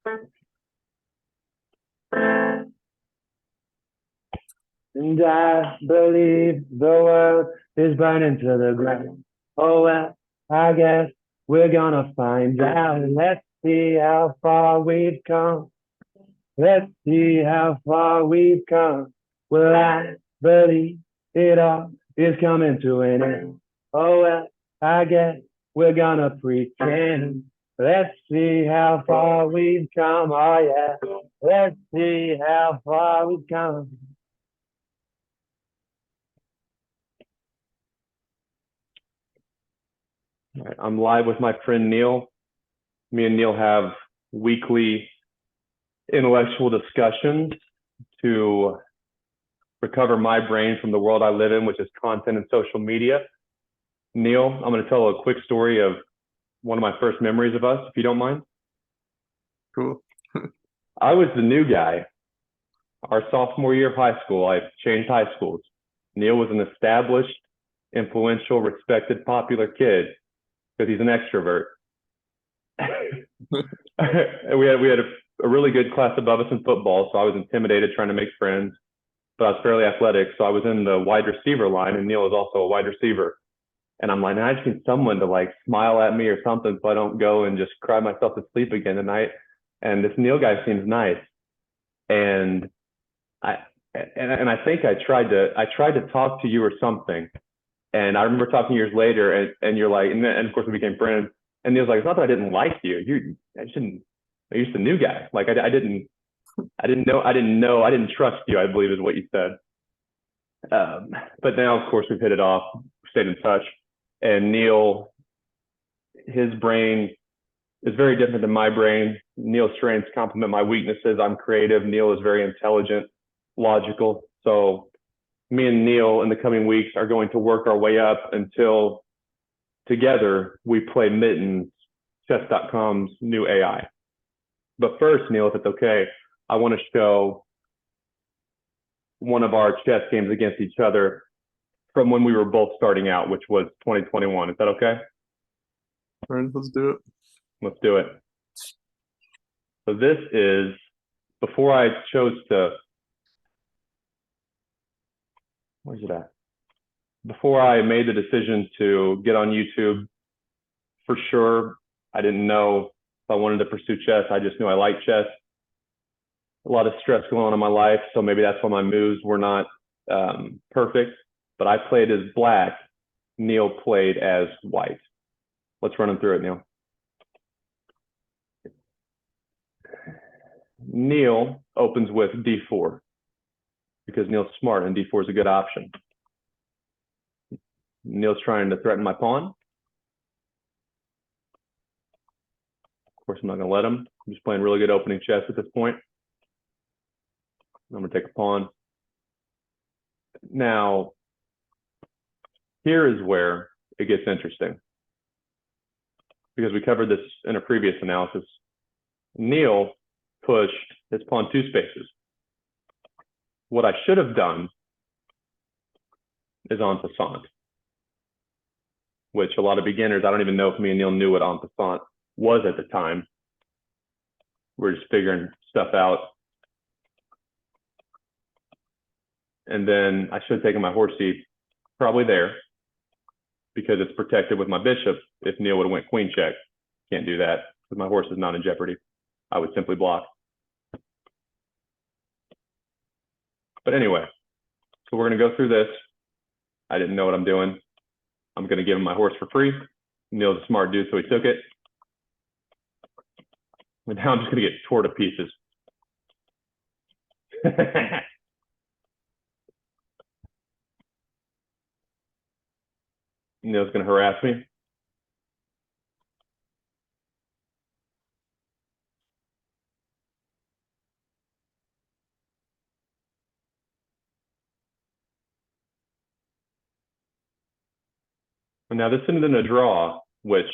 And I believe the world is burning to the ground. Oh well, I guess we're gonna find out. Let's see how far we've come. Let's see how far we've come. Well, I believe it all is coming to an end. Oh well, I guess we're gonna pretend. Let's see how far we've come. Oh yeah, let's see how far we've come. All right, I'm live with my friend Neil. Me and Neil have weekly intellectual discussions to recover my brain from the world I live in, which is content and social media. Neil, I'm going to tell a quick story of one of my first memories of us, if you don't mind. Cool. I was the new guy. Our sophomore year of high school, I changed high schools. Neil was an established, influential, respected, popular kid because he's an extrovert. we had a really good class above us in football, so I was intimidated trying to make friends, but I was fairly athletic, so I was in the wide receiver line, and Neil was also a wide receiver. And I'm like, I just need someone to like smile at me or something so I don't go and just cry myself to sleep again tonight. And this Neil guy seems nice. And I think I tried to talk to you or something. And I remember talking years later, and you're like, and of course we became friends. And Neil's like, it's not that I didn't like you. You're just a new guy. Like I didn't trust you, I believe is what you said. But now, of course, we've hit it off, stayed in touch. And Neil, his brain is very different than my brain. Neil's strengths complement my weaknesses. I'm creative. Neil is very intelligent, logical. So me and Neil in the coming weeks are going to work our way up until together we play Mittens, Chess.com's new AI. But first, Neil, if it's okay, I want to show one of our chess games against each other from when we were both starting out, which was 2021. Is that okay? All right, let's do it. Let's do it. So this is before I chose to, where's it at? Before I made the decision to get on YouTube, for sure, I didn't know if I wanted to pursue chess. I just knew I liked chess. A lot of stress going on in my life, so maybe that's why my moves were not perfect. But I played as black. Neil played as white. Let's run them through it, Neil. Neil opens with d4 because Neil's smart and d4 is a good option. Neil's trying to threaten my pawn. Of course, I'm not going to let him. I'm just playing really good opening chess at this point. I'm going to take a pawn. Now, here is where it gets interesting because we covered this in a previous analysis. Neil pushed his pawn 2 spaces. What I should have done is en passant, which a lot of beginners, I don't even know if me and Neil knew what en passant was at the time. We're just figuring stuff out. And then I should have taken my horse seat probably there because it's protected with my bishop. If Neil would have went queen check, can't do that because my horse is not in jeopardy. I would simply block. But anyway, so we're going to go through this. I didn't know what I'm doing. I'm going to give him my horse for free. Neil's a smart dude, so he took it. And now I'm just going to get tore to pieces. Neil's going to harass me. And now this ended in a draw, which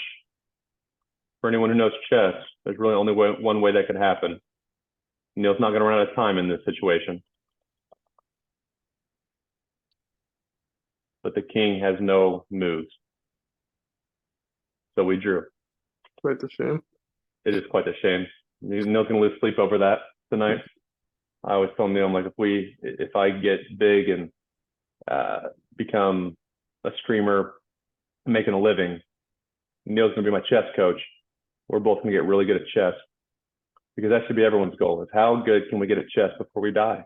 for anyone who knows chess, there's really only one way that could happen. Neil's not going to run out of time in this situation. But the king has no moves. So we drew. Quite the shame. It is quite a shame. Neil's gonna lose sleep over that tonight. I always tell Neil, I'm like, if I get big and become a streamer, making a living, Neil's gonna be my chess coach. We're both gonna get really good at chess because that should be everyone's goal: is how good can we get at chess before we die?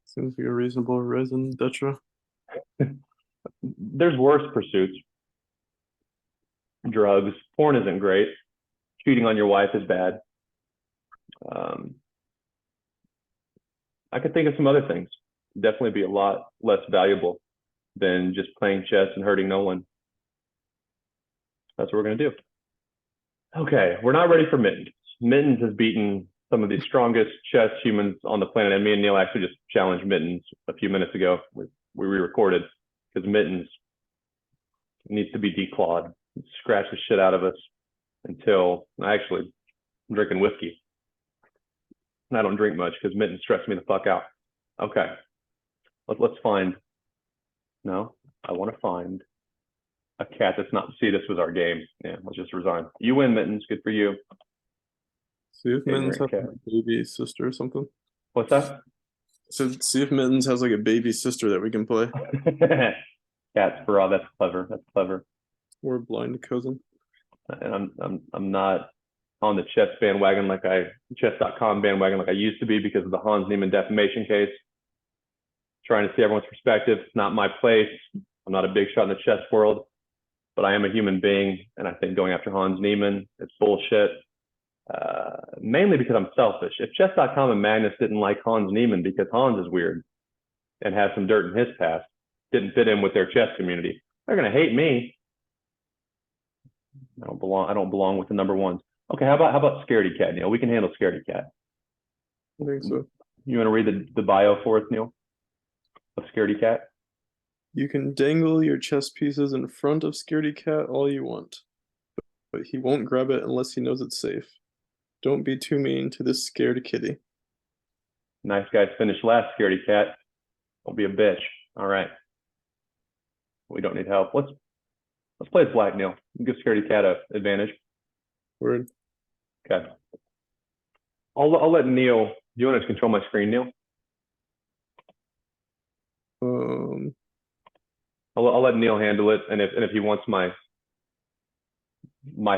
Seems like a reasonable reason, Detra. There's worse pursuits. Drugs, porn isn't great. Cheating on your wife is bad. I could think of some other things. Definitely be a lot less valuable than just playing chess and hurting no one. That's what we're gonna do. Okay, we're not ready for Mittens. Mittens has beaten some of the strongest chess humans on the planet, and me and Neil actually just challenged Mittens a few minutes ago. We re-recorded because Mittens needs to be declawed, scratch the shit out of us until I'm drinking whiskey. And I don't drink much because Mittens stress me the fuck out. Okay, let's find. No, I want to find a cat that's not. See, this was our game. Yeah, let's just resign. You win, Mittens. Good for you. See if Mittens has Ignorant cat. a baby sister or something. What's that? So see if Mittens has like a baby sister that we can play. Cats for all. That's clever. That's clever. Or a blind cousin. And I'm not on the chess bandwagon chess.com bandwagon like I used to be because of the Hans Niemann defamation case. Trying to see everyone's perspective. It's not my place. I'm not a big shot in the chess world, but I am a human being, and I think going after Hans Niemann is bullshit. Mainly because I'm selfish. If chess.com and Magnus didn't like Hans Niemann because Hans is weird and has some dirt in his past, didn't fit in with their chess community, they're gonna hate me. I don't belong with the number ones. Okay, how about Scaredy Cat, Neil? We can handle Scaredy Cat. I think so. You want to read the bio for us, Neil? Of Scaredy Cat? You can dangle your chess pieces in front of Scaredy Cat all you want, but he won't grab it unless he knows it's safe. Don't be too mean to this scared kitty. Nice guys finished last, Scaredy Cat. Don't be a bitch. All right. We don't need help. Let's play as black, Neil. Give Scaredy Cat an advantage. Word. Okay. I'll let Neil. Do you want to control my screen, Neil? I'll let Neil handle it, and if he wants my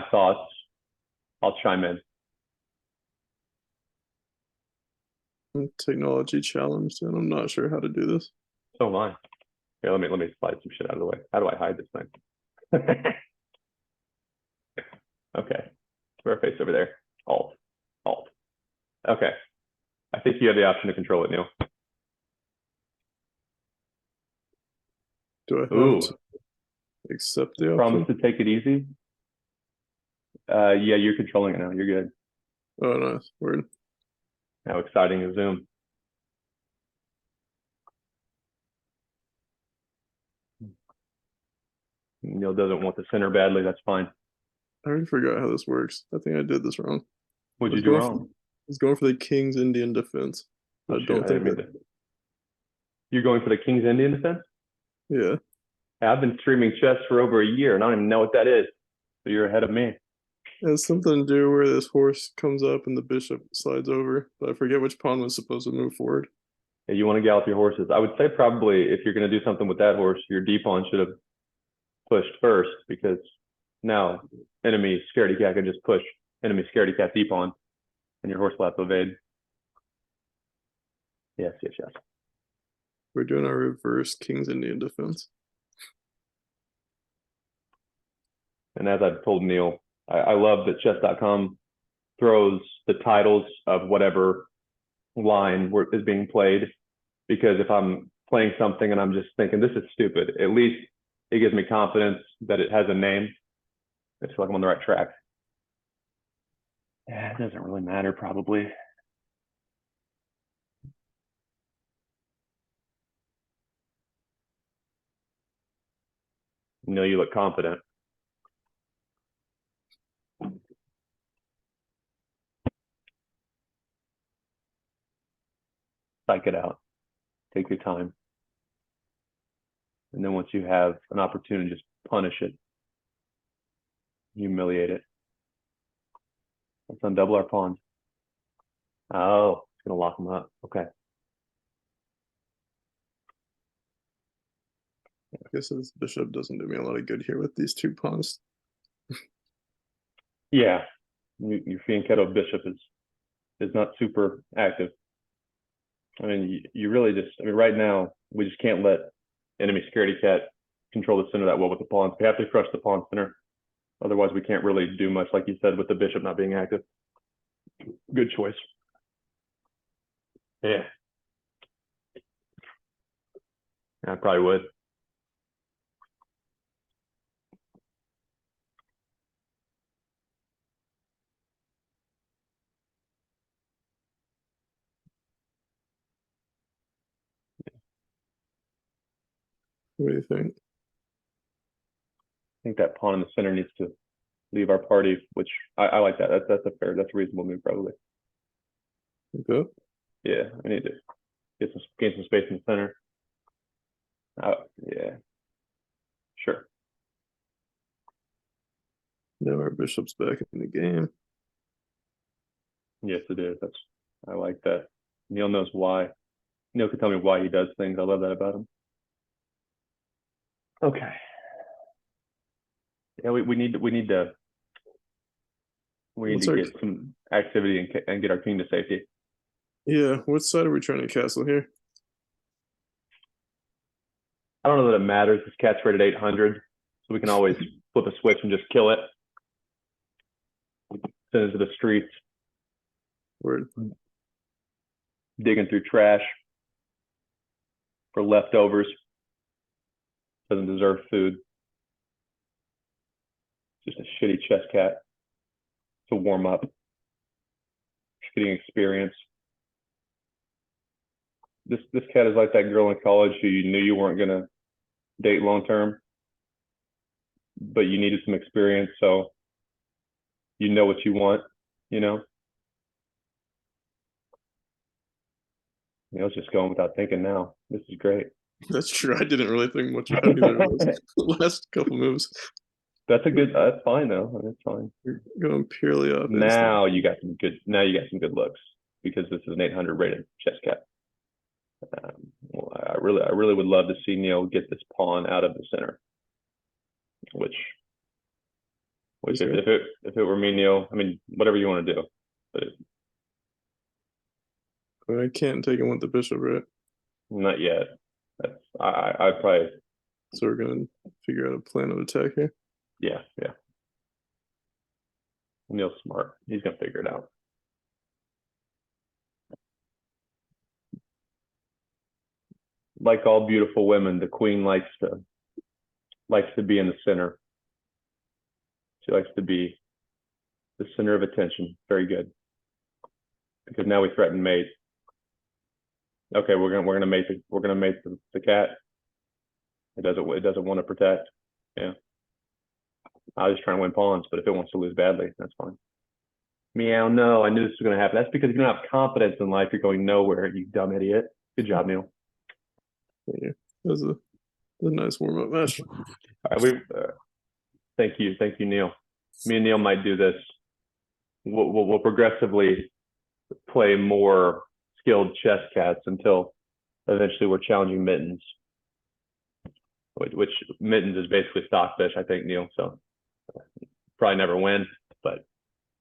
thoughts, I'll chime in. I'm technology challenged, and I'm not sure how to do this. So am I. Okay, let me slide some shit out of the way. How do I hide this thing? Okay. Square face over there. Alt. Okay. I think you have the option to control it, Neil. Do I have to accept the option? Promise to take it easy. Yeah, you're controlling it now. You're good. Oh, nice. Word. How exciting is Zoom? Neil doesn't want the center badly. That's fine. I already forgot how this works. I think I did this wrong. What'd you do wrong? I was going for the King's Indian defense. Oh, I shit, don't think didn't mean to. You're going for the King's Indian defense? Yeah. I've been streaming chess for over a year and I don't even know what that is. So you're ahead of me. It has something to do where this horse comes up and the bishop slides over, but I forget which pawn was supposed to move forward. Yeah, you want to gallop your horses. I would say probably if you're going to do something with that horse, your D pawn should have pushed first because now enemy Scaredy Cat can just push enemy Scaredy Cat D pawn and your horse will have to evade. Yes. We're doing our reverse King's Indian defense. And as I've told Neil, I love that chess.com throws the titles of whatever line is being played, because if I'm playing something and I'm just thinking this is stupid, at least it gives me confidence that it has a name. I feel like I'm on the right track. Yeah, it doesn't really matter probably. Neil, you look confident. Psych it out. Take your time. And then once you have an opportunity, just punish it. Humiliate it. Let's undouble our pawns. Oh, it's gonna lock them up. Okay. I guess this bishop doesn't do me a lot of good here with these 2 pawns. Yeah. Your fianchetto bishop is not super active. I mean, you really just, I mean, right now, we just can't let enemy scaredy cat control the center that well with the pawns. We have to crush the pawn center. Otherwise, we can't really do much, like you said, with the bishop not being active. Good choice. Yeah. I probably would. What do you think? I think that pawn in the center needs to leave our party, which I like that. That's a reasonable move, probably. Okay. Yeah, I need to gain some space in the center. Yeah, sure. Now our bishop's back in the game. Yes, it is. I like that. Neil knows why. Neil can tell me why he does things. I love that about him. Okay. Yeah, we need to What's our- get some activity and get our king to safety. Yeah, what side are we trying to castle here? I don't know that it matters. This cat's rated 800, so we can always flip a switch and just kill it. Send it to the streets, Word. digging through trash for leftovers. Doesn't deserve food. Just a shitty chess cat to warm up. Just getting experience. This cat is like that girl in college who you knew you weren't gonna date long term, but you needed some experience, so you know what you want, you know? Neil's just going without thinking now. This is great. That's true. I didn't really think much about either of those last couple moves. That's fine though. That's fine. You're going purely off Now you got some good looks because this is an 800 rated chess cat. Well, I really would love to see Neil get this pawn out of the center. Which if it were me, Neil, I mean, whatever you want to do, but I can't take him with the bishop, right? not yet. I probably. So we're gonna figure out a plan of attack here. Yeah. Neil's smart. He's gonna figure it out. Like all beautiful women, the queen likes to be in the center. She likes to be the center of attention. Very good. Because now we threaten mate. Okay, we're gonna mate the cat. It doesn't want to protect. Yeah. I was just trying to win pawns, but if it wants to lose badly, that's fine. Meow, no, I knew this was gonna happen. That's because you don't have confidence in life. You're going nowhere, you dumb idiot. Good job, Neil. Yeah, that was a nice warm-up match. All right, thank you, Neil. Me and Neil might do this. We'll progressively play more skilled chess cats until eventually we're challenging Mittens, which Mittens is basically stockfish, I think, Neil. So probably never win, but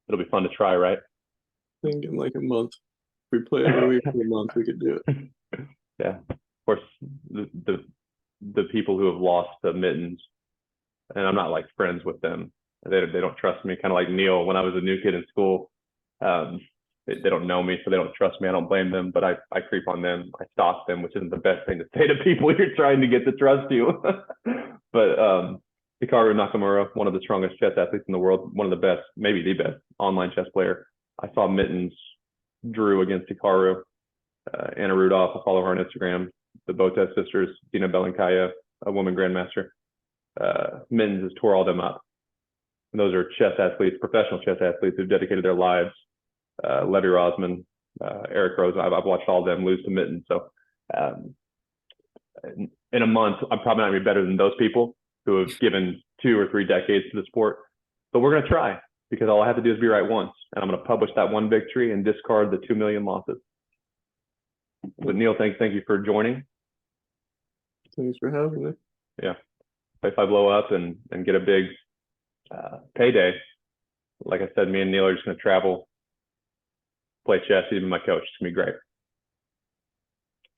it'll be fun to try, right? I think in like a month, if we play every week for a month, we could do it. Yeah, of course, the people who have lost to Mittens, and I'm not like friends with them. They don't trust me. Kind of like Neil when I was a new kid in school. They don't know me, so they don't trust me. I don't blame them, but I creep on them. I stalk them, which isn't the best thing to say to people you're trying to get to trust you. But Hikaru Nakamura, one of the strongest chess athletes in the world, one of the best, maybe the best online chess player. I saw Mittens drew against Hikaru. Anna Rudolph, I follow her on Instagram. The Botez sisters, Dina Belankaya, a woman grandmaster. Mittens has tore all them up. And those are chess athletes, professional chess athletes who've dedicated their lives. Levy Rosman, Eric Rose, I've watched all of them lose to Mittens. So in a month, I'm probably not going to be better than those people who have given 2 or 3 decades to the sport. But we're going to try. because all I have to do is be right once, and I'm going to publish that one victory and discard the 2 million losses. But Neil, thank you for joining. Thanks for having me. Yeah. If I blow up and get a big payday, like I said, me and Neil are just going to travel, play chess, even my coach. It's going to be great.